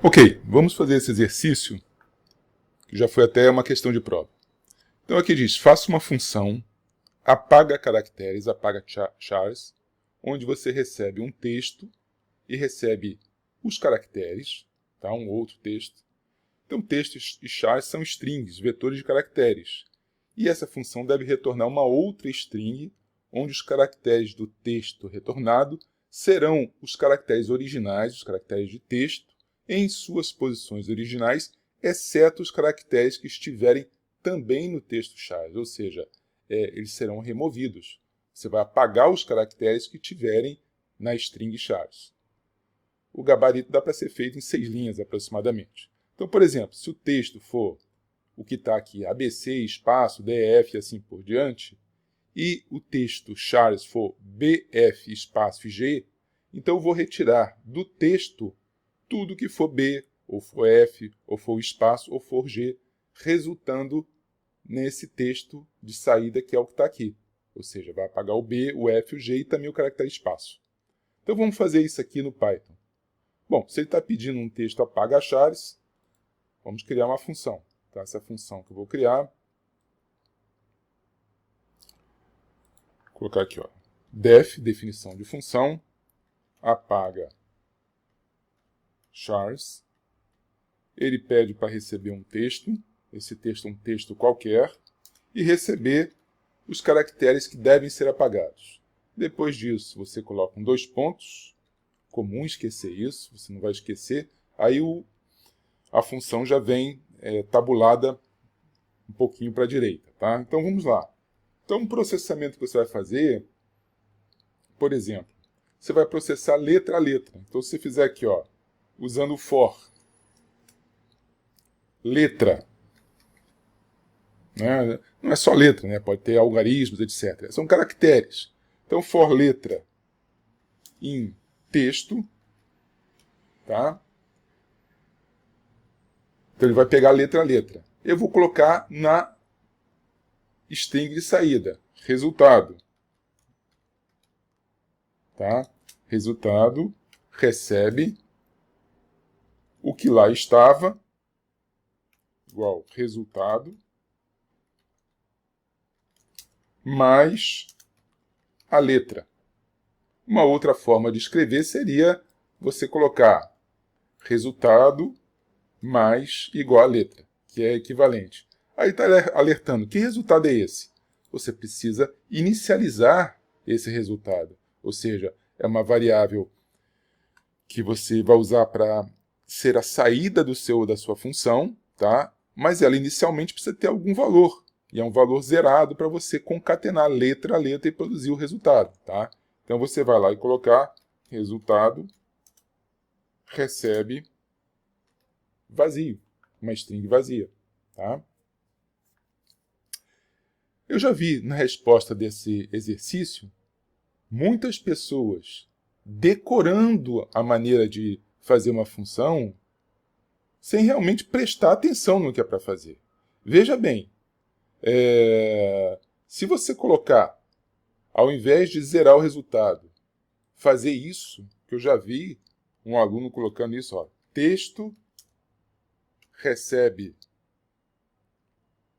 Ok, vamos fazer esse exercício, que já foi até uma questão de prova. Então aqui diz, faça uma função, apaga caracteres, apaga chars, onde você recebe um texto e recebe os caracteres, tá? Um outro texto. Então texto e chars são strings, vetores de caracteres. E essa função deve retornar uma outra string, onde os caracteres do texto retornado serão os caracteres originais, os caracteres de texto, em suas posições originais, exceto os caracteres que estiverem também no texto chars, ou seja, eles serão removidos. Você vai apagar os caracteres que tiverem na string chars. O gabarito dá para ser feito em 6 linhas aproximadamente. Então, por exemplo, se o texto for o que está aqui, ABC, espaço, DF e assim por diante, e o texto chars for BF, espaço G, então eu vou retirar do texto tudo que for B, ou for F, ou for espaço, ou for G, resultando nesse texto de saída que é o que está aqui. Ou seja, vai apagar o B, o F, o G e também o caractere espaço. Então vamos fazer isso aqui no Python. Bom, se ele está pedindo um texto apaga chars, vamos criar uma função. Então, essa função que eu vou criar, vou colocar aqui, ó, def, definição de função, apaga chars. Ele pede para receber um texto, esse texto é um texto qualquer, e receber os caracteres que devem ser apagados. Depois disso, você coloca um 2 pontos, comum esquecer isso, você não vai esquecer, aí a função já vem tabulada um pouquinho para a direita. Tá? Então vamos lá. Então um processamento que você vai fazer, por exemplo, você vai processar letra a letra. Então se você fizer aqui, ó, usando o for, letra, né? Não é só letra, né? Pode ter algarismos, etc. São caracteres. Então for letra em texto, tá? Então ele vai pegar letra a letra. Eu vou colocar na string de saída, resultado. Tá? Resultado recebe o que lá estava, igual resultado, mais a letra. Uma outra forma de escrever seria você colocar resultado mais igual a letra, que é equivalente. Aí está alertando, que resultado é esse? Você precisa inicializar esse resultado, ou seja, é uma variável que você vai usar para ser a saída da sua função, tá? Mas ela inicialmente precisa ter algum valor, e é um valor zerado para você concatenar letra a letra e produzir o resultado. Tá? Então você vai lá e colocar resultado recebe vazio, uma string vazia. Tá? Eu já vi na resposta desse exercício muitas pessoas decorando a maneira de fazer uma função sem realmente prestar atenção no que é para fazer. Veja bem, se você colocar, ao invés de zerar o resultado, fazer isso, que eu já vi um aluno colocando isso, ó, texto recebe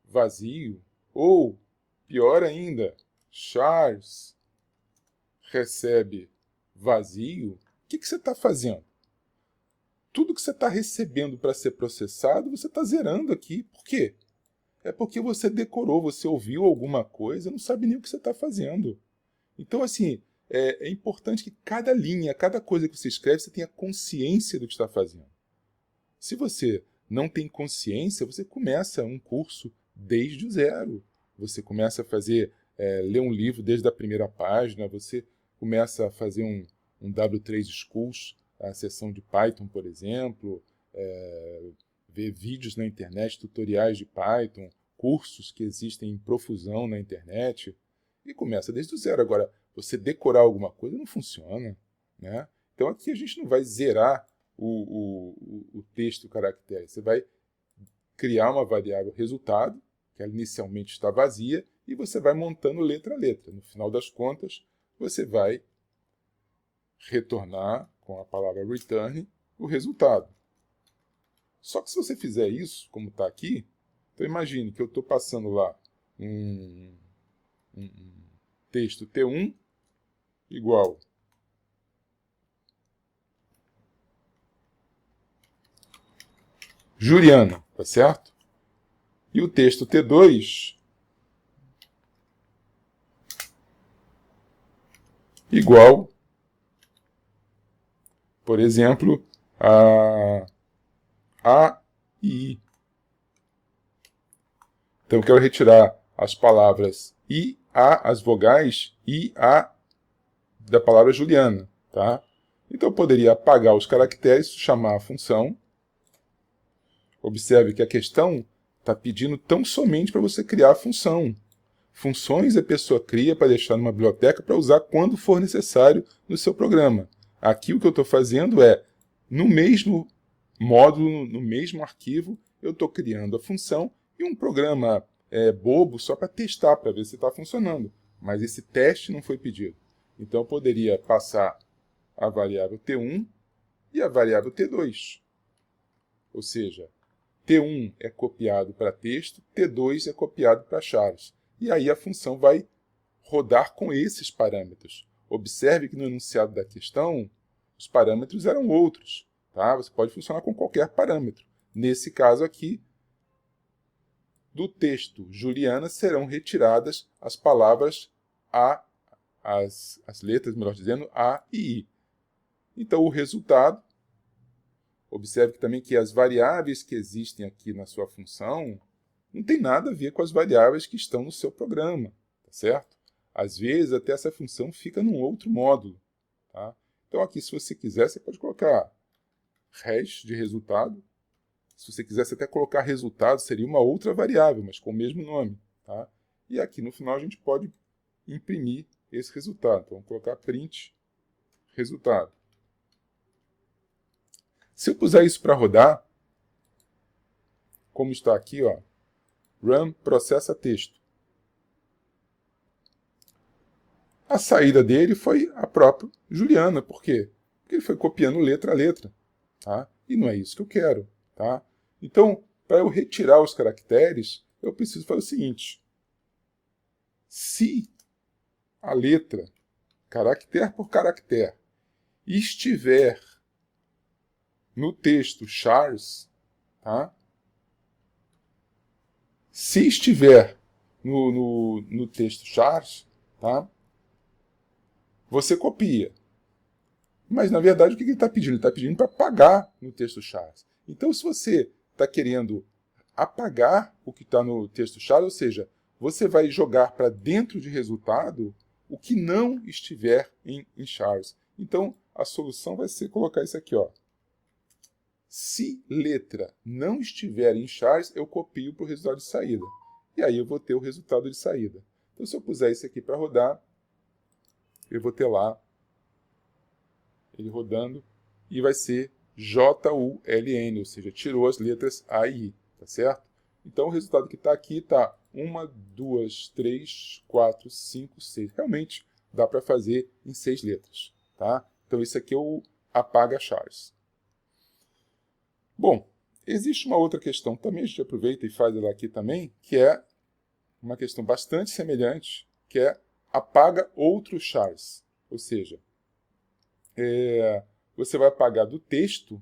vazio, ou, pior ainda, chars recebe vazio, o que você está fazendo? Tudo que você está recebendo para ser processado, você está zerando aqui. Por quê? É porque você decorou, você ouviu alguma coisa, não sabe nem o que você está fazendo. Então, assim, é importante que cada linha, cada coisa que você escreve, você tenha consciência do que está fazendo. Se você não tem consciência, você começa um curso desde o zero. Você começa a ler um livro desde a primeira página, você começa a fazer um W3 Schools, a sessão de Python, por exemplo, ver vídeos na internet, tutoriais de Python, cursos que existem em profusão na internet, e começa desde o zero. Agora, você decorar alguma coisa não funciona. Né? Então aqui a gente não vai zerar o texto caractere. Você vai criar uma variável resultado, que ela inicialmente está vazia, e você vai montando letra a letra. No final das contas, você vai retornar com a palavra return o resultado. Só que se você fizer isso, como está aqui, então imagine que eu estou passando lá um texto T1 igual Juliana, tá certo? E o texto T2 igual, por exemplo, a e I. Então eu quero retirar as palavras I, A, as vogais I, A da palavra Juliana, tá? Então eu poderia apagar os caracteres, chamar a função. Observe que a questão está pedindo tão somente para você criar a função. Funções a pessoa cria para deixar numa biblioteca para usar quando for necessário no seu programa. Aqui o que eu estou fazendo é, no mesmo módulo, no mesmo arquivo, eu estou criando a função e um programa bobo só para testar, para ver se está funcionando. Mas esse teste não foi pedido. Então eu poderia passar a variável T1 e a variável T2. Ou seja, T1 é copiado para texto, T2 é copiado para chaves. E aí a função vai rodar com esses parâmetros. Observe que no enunciado da questão, os parâmetros eram outros. Tá? Você pode funcionar com qualquer parâmetro. Nesse caso aqui, do texto Juliana serão retiradas as palavras A, as letras, melhor dizendo, A e I. Então o resultado, observe também que as variáveis que existem aqui na sua função não tem nada a ver com as variáveis que estão no seu programa, tá certo? Às vezes até essa função fica num outro módulo. Tá? Então aqui, se você quiser, você pode colocar hash de resultado. Se você quisesse até colocar resultado, seria uma outra variável, mas com o mesmo nome. Tá? E aqui no final a gente pode imprimir esse resultado. Então vamos colocar print resultado. Se eu puser isso para rodar, como está aqui, ó, run processa texto. A saída dele foi a própria Juliana. Por quê? Porque ele foi copiando letra a letra. Tá? E não é isso que eu quero. Tá? Então, para eu retirar os caracteres, eu preciso fazer o seguinte. Se a letra, caractere por caractere, estiver no texto chars, tá? Se estiver no texto chars, tá? Você copia. Mas, na verdade, o que ele está pedindo? Ele está pedindo para apagar no texto chars. Então, se você está querendo apagar o que está no texto chars, ou seja, você vai jogar para dentro de resultado o que não estiver em chars. Então, a solução vai ser colocar isso aqui, ó. Se letra não estiver em chars, eu copio para o resultado de saída. E aí eu vou ter o resultado de saída. Então, se eu puser isso aqui para rodar, eu vou ter lá ele rodando e vai ser JULN, ou seja, tirou as letras A e I, tá certo? Então, o resultado que está aqui está 1, 2, 3, 4, 5, 6. Realmente, dá para fazer em 6 letras. Tá? Então, isso aqui é o apaga chars. Bom, existe uma outra questão também, a gente aproveita e faz ela aqui também, que é uma questão bastante semelhante, que é apaga outros chars. Ou seja, você vai apagar do texto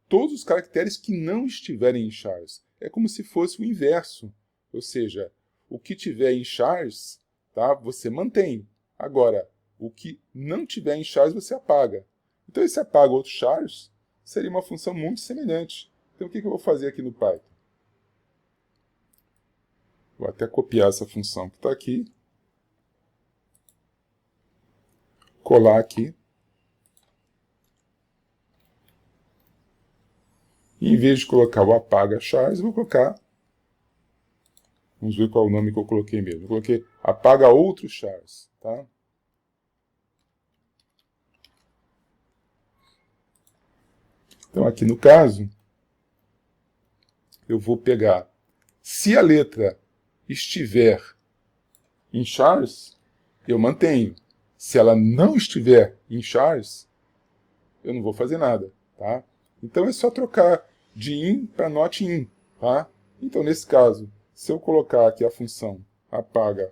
todos os caracteres que não estiverem em chars. É como se fosse o inverso. Ou seja, o que tiver em chars, tá, você mantém. Agora, o que não tiver em chars, você apaga. Então, esse apaga outros chars seria uma função muito semelhante. Então, o que eu vou fazer aqui no Python? Vou até copiar essa função que está aqui. Colar aqui. E, em vez de colocar o apaga chars, eu vou colocar... Vamos ver qual é o nome que eu coloquei mesmo. Eu coloquei apaga outros chars. Tá? Então, aqui no caso, eu vou pegar... Se a letra estiver em chars, eu mantenho. Se ela não estiver em chars, eu não vou fazer nada. Tá? Então é só trocar de in para not in. Tá? Então, nesse caso, se eu colocar aqui a função apaga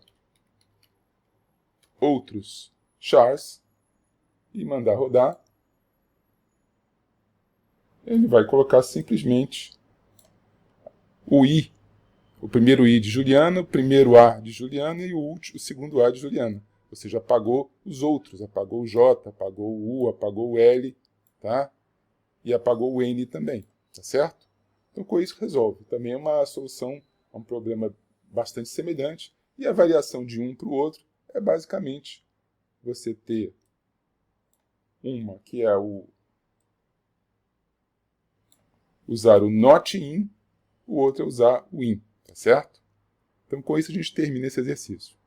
outros chars e mandar rodar, ele vai colocar simplesmente o i, o primeiro i de Juliana, o primeiro a de Juliana e o segundo a de Juliana. Ou seja, apagou os outros, apagou o j, apagou o u, apagou o l, tá? E apagou o n também, tá certo? Então, com isso resolve. Também é uma solução a um problema bastante semelhante. E a variação de um para o outro é basicamente você ter uma que é usar o not in, o outro é usar o in, tá certo? Então, com isso a gente termina esse exercício.